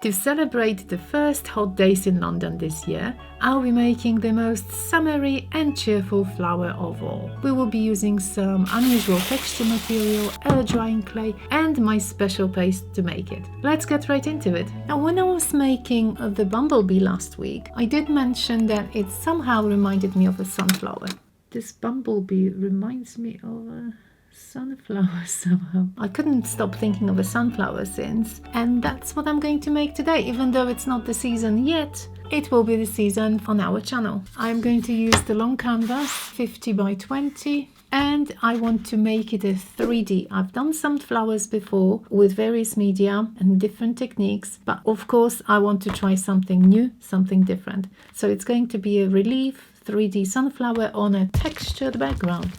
To celebrate the first hot days in London this year, I'll be making the most summery and cheerful flower of all. We will be using some unusual texture material, air drying clay and my special paste to make it. Let's get right into it. Now, when I was making the bumblebee last week, I did mention that it somehow reminded me of a sunflower. This bumblebee reminds me of a sunflower somehow. I couldn't stop thinking of a sunflower since, and that's what I'm going to make today. Even though it's not the season yet, it will be the season on our channel. I'm going to use the long canvas, 50 by 20, and I want to make it a 3D. I've done some flowers before with various media and different techniques, but of course I want to try something new, something different. So it's going to be a relief 3D sunflower on a textured background.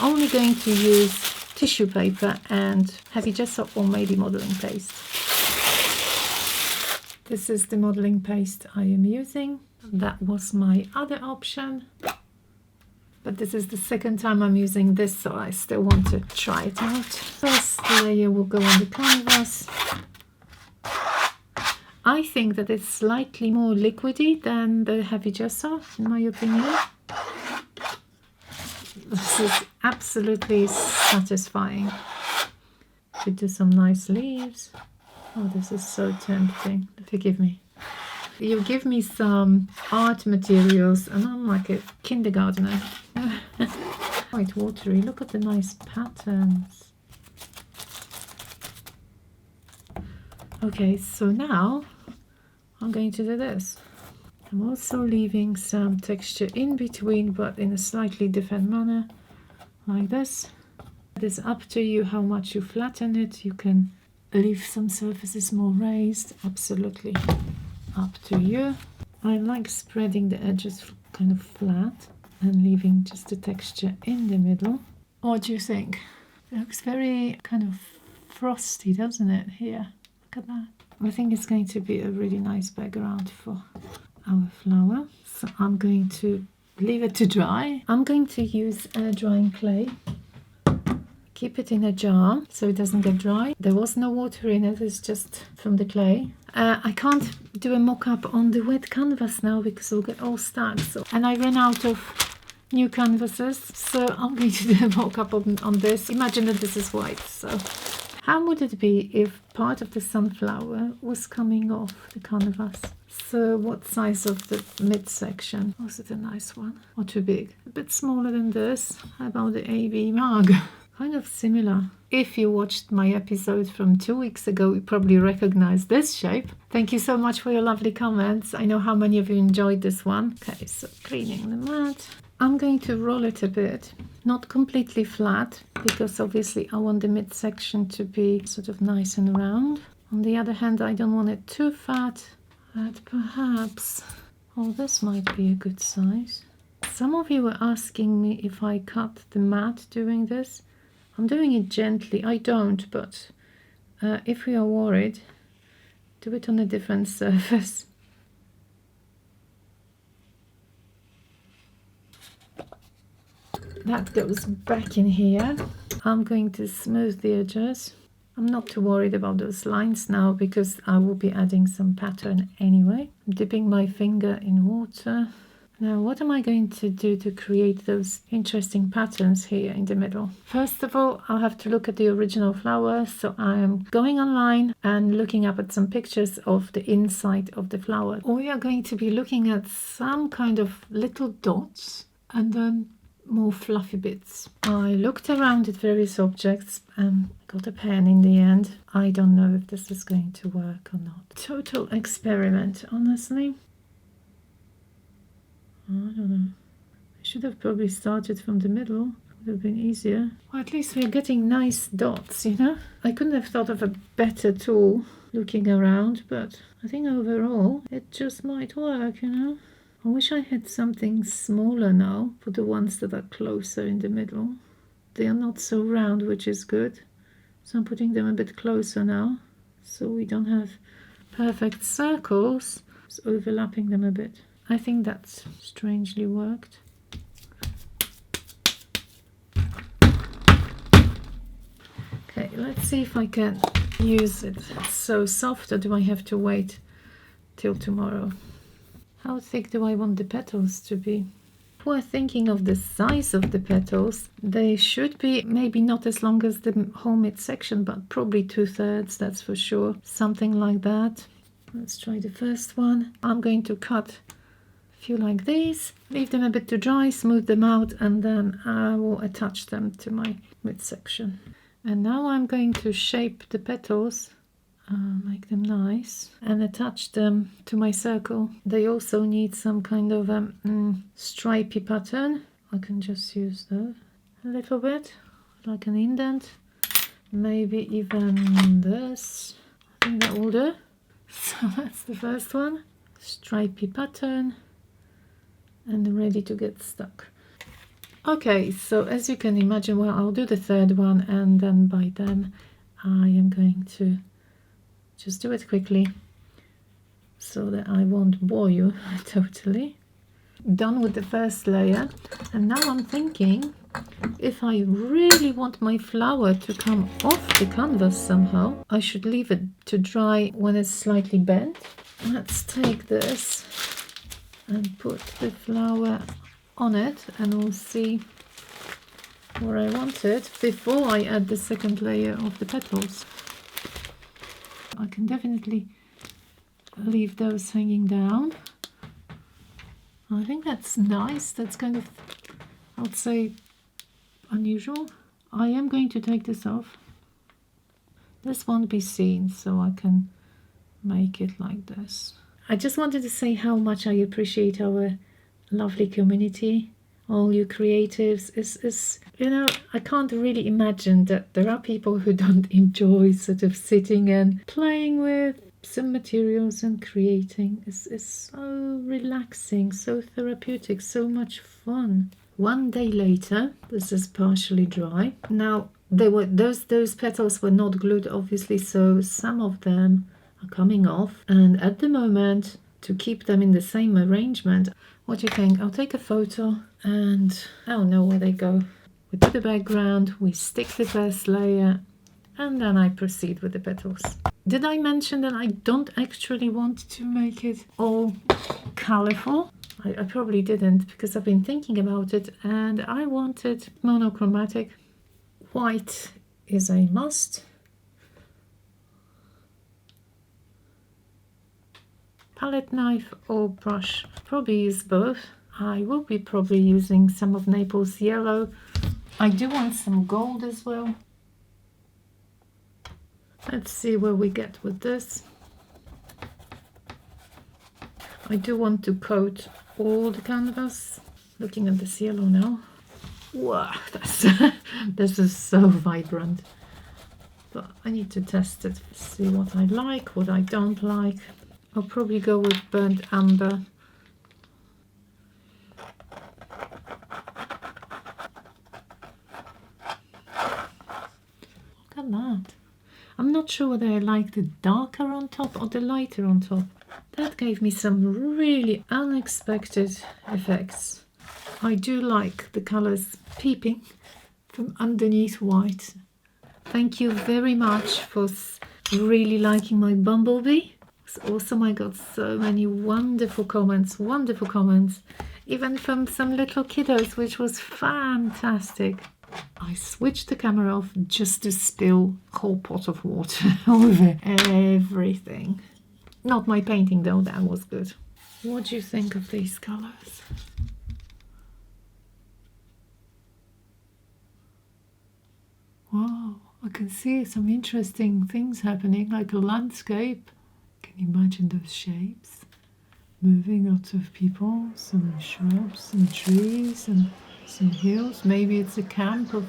Only going to use tissue paper and heavy gesso or maybe modeling paste. This is the modeling paste I am using. That was my other option, but this is the second time I'm using this, so I still want to try it out. First layer will go on the canvas. I think that it's slightly more liquidy than the heavy gesso, in my opinion. This is absolutely satisfying. Could do some nice leaves. Oh, this is so tempting. Forgive me. You give me some art materials and I'm like a kindergartner. Quite watery. Look at the nice patterns. Okay, so now I'm going to do this. I'm also leaving some texture in between, but in a slightly different manner, like this. It is up to you how much you flatten it. You can leave some surfaces more raised, absolutely up to you. I like spreading the edges kind of flat and leaving just the texture in the middle. What do you think? It looks very kind of frosty, doesn't it, here? Look at that. I think it's going to be a really nice background for our flower. So I'm going to leave it to dry. I'm going to use air drying clay. Keep it in a jar so it doesn't get dry. There was no water in it, it's just from the clay. I can't do a mock-up on the wet canvas now because it'll get all stuck. And I ran out of new canvases, so I'm going to do a mock-up on this. Imagine that this is white. So how would it be if part of the sunflower was coming off the canvas? So what size of the midsection? Was it a nice one or too big? A bit smaller than this. How about the AB mug? Kind of similar. If you watched my episode from 2 weeks ago, you probably recognize this shape. Thank you so much for your lovely comments. I know how many of you enjoyed this one. Okay, so cleaning the mat. I'm going to roll it a bit, not completely flat, because obviously I want the midsection to be sort of nice and round. On the other hand, I don't want it too fat. But perhaps, oh, this might be a good size. Some of you were asking me if I cut the mat doing this. I'm doing it gently. I don't, but if we are worried, do it on a different surface. That goes back in here. I'm going to smooth the edges. I'm not too worried about those lines now because I will be adding some pattern anyway. I'm dipping my finger in water. Now, what am I going to do to create those interesting patterns here in the middle? First of all, I'll have to look at the original flower. So I am going online and looking up at some pictures of the inside of the flower. We are going to be looking at some kind of little dots and then more fluffy bits. I looked around at various objects and got a pen in the end. I don't know if this is going to work or not. Total experiment, honestly. I don't know. I should have probably started from the middle. Would have been easier. Or at least we're getting nice dots, you know? I couldn't have thought of a better tool looking around, but I think overall it just might work, you know? I wish I had something smaller now for the ones that are closer in the middle. They are not so round, which is good. So I'm putting them a bit closer now, so we don't have perfect circles. Just overlapping them a bit. I think that's strangely worked. Okay, let's see if I can use it. It's so soft, or do I have to wait till tomorrow? How thick do I want the petals to be? If we're thinking of the size of the petals, they should be maybe not as long as the whole midsection, but probably 2/3, that's for sure. Something like that. Let's try the first one. I'm going to cut a few like these, leave them a bit to dry, smooth them out, and then I will attach them to my midsection. And now I'm going to shape the petals, make them nice, and attach them to my circle. They also need some kind of stripy pattern. I can just use that a little bit, like an indent, maybe even this. I think that will do. So that's the first one, stripy pattern, and ready to get stuck. Okay, so as you can imagine, well, I'll do the third one, and then by then I am going to just do it quickly so that I won't bore you totally. Done with the first layer, and now I'm thinking, if I really want my flower to come off the canvas somehow, I should leave it to dry when it's slightly bent. Let's take this and put the flower on it, and we'll see where I want it before I add the second layer of the petals. I can definitely leave those hanging down. I think that's nice. That's kind of, I would say, unusual. I am going to take this off. This won't be seen, so I can make it like this. I just wanted to say how much I appreciate our lovely community, all you creatives. Is you know, I can't really imagine that there are people who don't enjoy sort of sitting and playing with some materials and creating. It's so relaxing, so therapeutic, so much fun. One day later, this is partially dry. Now they were those petals were not glued, obviously, so some of them are coming off, and at the moment, to keep them in the same arrangement, what do you think? I'll take a photo and I don't know where they go. We do the background, we stick the first layer, and then I proceed with the petals. Did I mention that I don't actually want to make it all colorful? I probably didn't, because I've been thinking about it, and I wanted monochromatic. White is a must. Palette knife or brush, probably use both. I will be probably using some of Naples yellow. I do want some gold as well. Let's see where we get with this. I do want to coat all the canvas. Looking at this yellow now. Wow, this is so vibrant. But I need to test it, see what I like, what I don't like. I'll probably go with burnt umber. Look at that. I'm not sure whether I like the darker on top or the lighter on top. That gave me some really unexpected effects. I do like the colors peeping from underneath white. Thank you very much for really liking my bumblebee. It's awesome. I got so many wonderful comments, even from some little kiddos, which was fantastic. I switched the camera off just to spill a whole pot of water over everything. Not my painting though, that was good. What do you think of these colors? Wow, I can see some interesting things happening, like a landscape. Can you imagine those shapes? Moving, lots of people, some shrubs, some trees, and some hills. Maybe it's a camp of,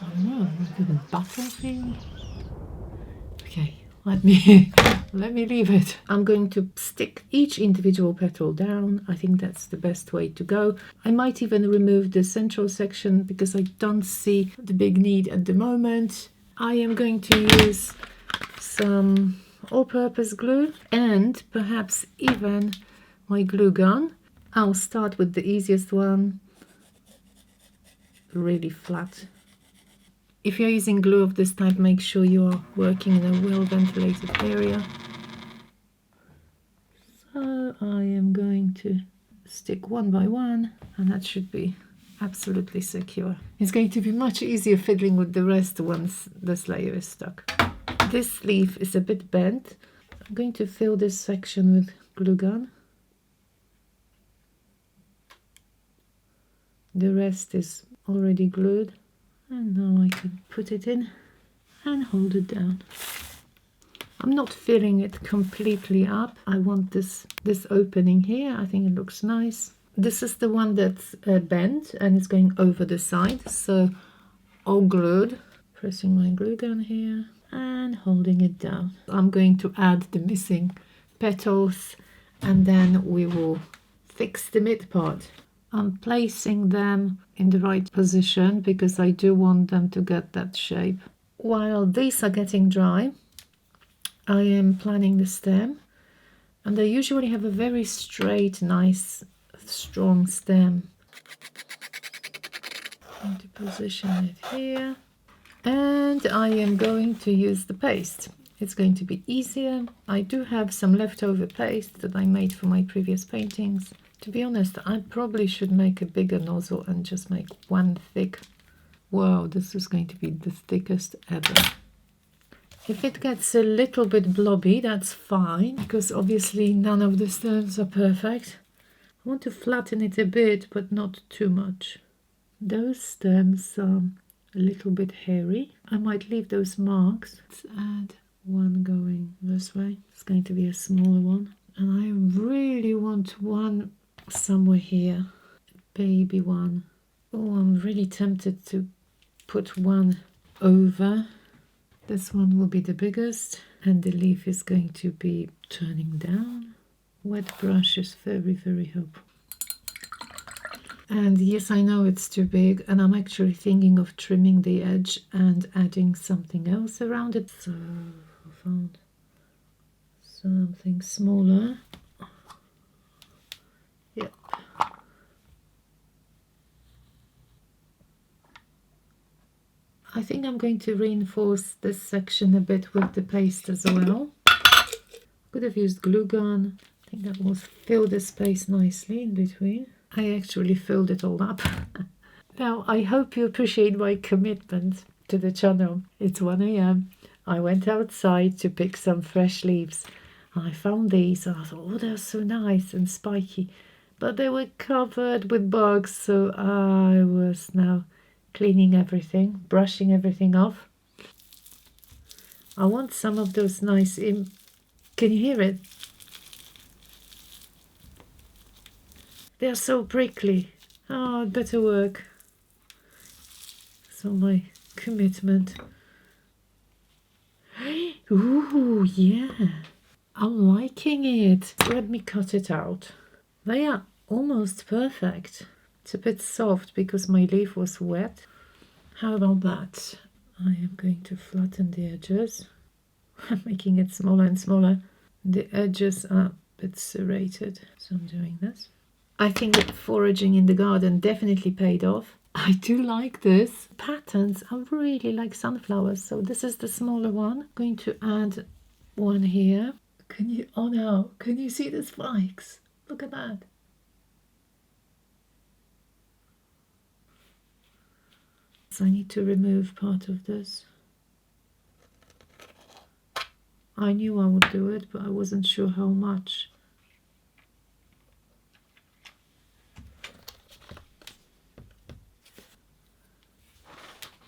I don't know, like a battlefield. Okay, let me leave it. I'm going to stick each individual petal down. I think that's the best way to go. I might even remove the central section because I don't see the big need at the moment. I am going to use some all-purpose glue and perhaps even my glue gun. I'll start with the easiest one, really flat. If you're using glue of this type, make sure you are working in a well ventilated area. So I am going to stick one by one, and that should be absolutely secure. It's going to be much easier fiddling with the rest once this layer is stuck. This sleeve is a bit bent. I'm going to fill this section with glue gun. The rest is already glued, and now I can put it in and hold it down. I'm not filling it completely up. I want this opening here. I think it looks nice. This is the one that's bent and it's going over the side, so all glued. Pressing my glue gun here and holding it down. I'm going to add the missing petals and then we will fix the mid part. I'm placing them in the right position because I do want them to get that shape. While these are getting dry, I am planning the stem, and I usually have a very straight, nice, strong stem. I'm going to position it here, and I am going to use the paste. It's going to be easier. I do have some leftover paste that I made for my previous paintings. To be honest, I probably should make a bigger nozzle and just make one thick. Wow, this is going to be the thickest ever. If it gets a little bit blobby, that's fine, because obviously none of the stems are perfect. I want to flatten it a bit, but not too much. Those stems are a little bit hairy. I might leave those marks. Let's add one going this way. It's going to be a smaller one. And I really want one somewhere here, baby one. Oh, I'm really tempted to put one over. This one will be the biggest, and the leaf is going to be turning down. Wet brush is very, very helpful. And yes, I know it's too big, and I'm actually thinking of trimming the edge and adding something else around it. So I found something smaller. Yep. I think I'm going to reinforce this section a bit with the paste as well. Could have used glue gun. I think that will fill the space nicely in between. I actually filled it all up. Now, I hope you appreciate my commitment to the channel. It's 1 AM. I went outside to pick some fresh leaves. I found these and I thought, oh, they're so nice and spiky. But they were covered with bugs, so I was now cleaning everything, brushing everything off. I want some of those nice... Can you hear it? They're so prickly. Oh, I'd better work. So my commitment. Ooh, yeah. I'm liking it. Let me cut it out. They are almost perfect. It's a bit soft because my leaf was wet. How about that? I am going to flatten the edges. I'm making it smaller and smaller. The edges are a bit serrated, so I'm doing this. I think that foraging in the garden definitely paid off. I do like this. Patterns are really like sunflowers, so this is the smaller one. I'm going to add one here. Can you, oh no, can you see the spikes? Look at that. So I need to remove part of this. I knew I would do it, but I wasn't sure how much.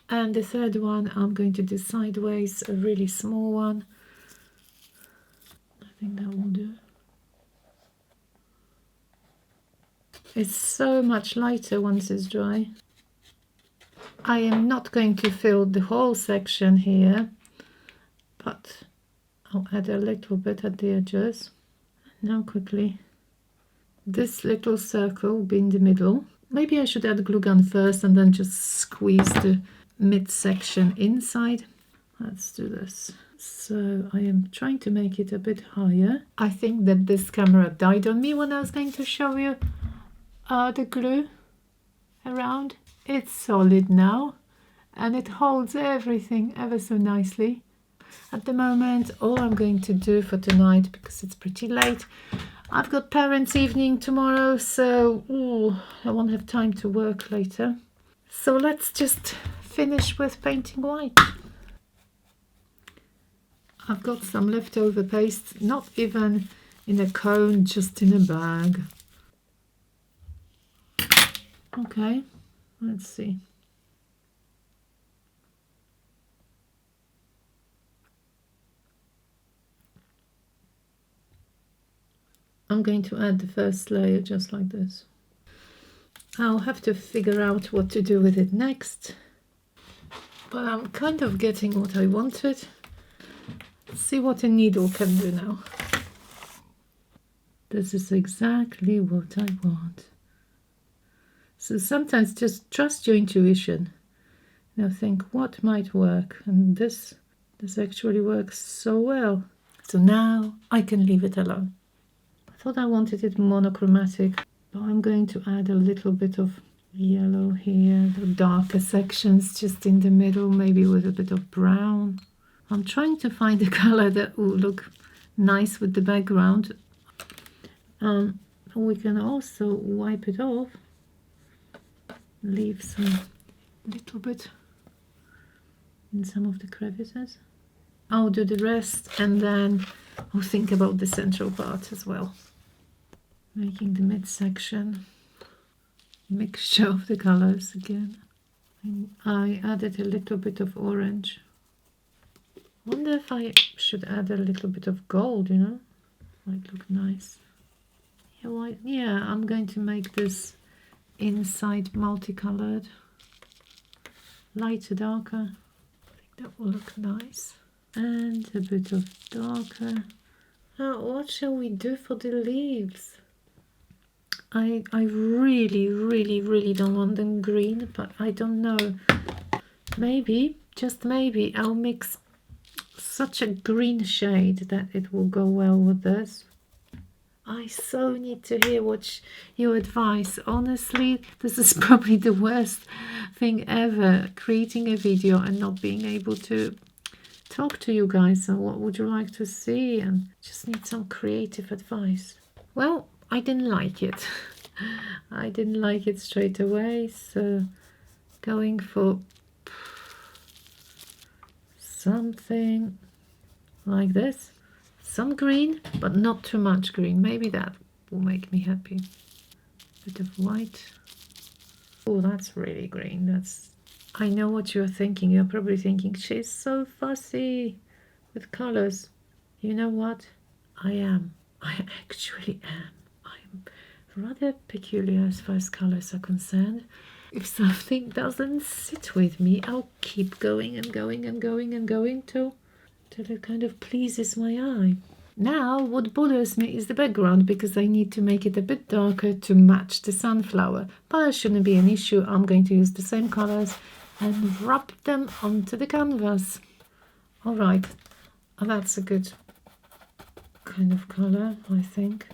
And the third one, I'm going to do sideways, a really small one. I think that will do. It's so much lighter once it's dry. I am not going to fill the whole section here, but I'll add a little bit at the edges. Now quickly, this little circle will be in the middle. Maybe I should add glue gun first and then just squeeze the midsection inside. Let's do this. So I am trying to make it a bit higher. I think that this camera died on me when I was going to show you the glue around. It's solid now, and it holds everything ever so nicely. At the moment, all I'm going to do for tonight, because it's pretty late, I've got parents' evening tomorrow, so I won't have time to work later. So let's just finish with painting white. I've got some leftover paste, not even in a cone, just in a bag. Okay, let's see. I'm going to add the first layer just like this. I'll have to figure out what to do with it next, but I'm kind of getting what I wanted. Let's see what a needle can do now. This is exactly what I want. So sometimes just trust your intuition. Now think what might work, and this actually works so well. So now I can leave it alone. I thought I wanted it monochromatic, but I'm going to add a little bit of yellow here, the darker sections just in the middle, maybe with a bit of brown. I'm trying to find a color that will look nice with the background. We can also wipe it off, leave some little bit in some of the crevices. I'll do the rest, and then I'll think about the central part as well. Making the midsection, mixture of the colors again. And I added a little bit of orange. Wonder if I should add a little bit of gold, you know, might look nice. Yeah, I'm going to make this inside multicolored, lighter, darker. I think that will look nice. And a bit of darker. Now, what shall we do for the leaves? I really don't want them green, but I don't know. Maybe, just maybe, I'll mix such a green shade that it will go well with this. I so need to hear your advice. Honestly, this is probably the worst thing ever, creating a video and not being able to talk to you guys. And what would you like to see? And just need some creative advice. Well, I didn't like it. I didn't like it straight away, so going for something like this. Some green, but not too much green. Maybe that will make me happy. Bit of white. Oh, that's really green. I know what you're thinking. You're probably thinking, she's so fussy with colors. You know what? I am. I actually am. I'm rather peculiar as far as colors are concerned. If something doesn't sit with me, I'll keep going and going and going and going till it kind of pleases my eye. Now, what bothers me is the background, because I need to make it a bit darker to match the sunflower. But that shouldn't be an issue. I'm going to use the same colors and rub them onto the canvas. All right, that's a good kind of color, I think.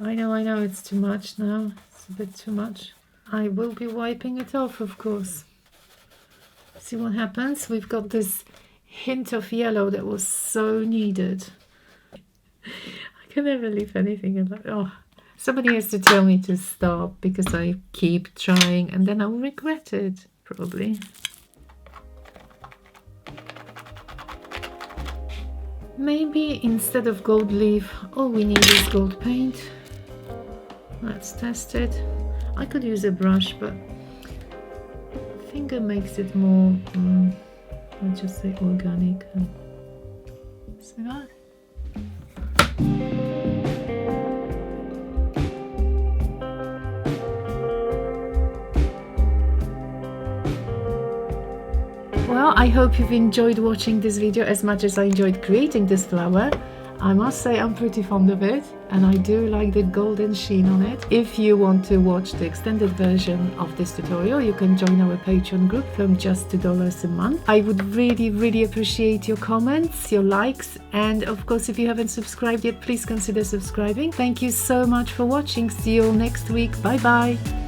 I know it's too much now. It's a bit too much. I will be wiping it off, of course. See what happens? We've got this hint of yellow that was so needed. I can never leave anything alone. Oh, somebody has to tell me to stop, because I keep trying and then I'll regret it, probably. Maybe instead of gold leaf, all we need is gold paint. Let's test it. I could use a brush, but finger makes it more, let's just say organic. See that? Well, I hope you've enjoyed watching this video as much as I enjoyed creating this flower. I must say I'm pretty fond of it, and I do like the golden sheen on it. If you want to watch the extended version of this tutorial, you can join our Patreon group from just $2 a month. I would really appreciate your comments, your likes, and of course, if you haven't subscribed yet, please consider subscribing. Thank you so much for watching. See you all next week. Bye bye.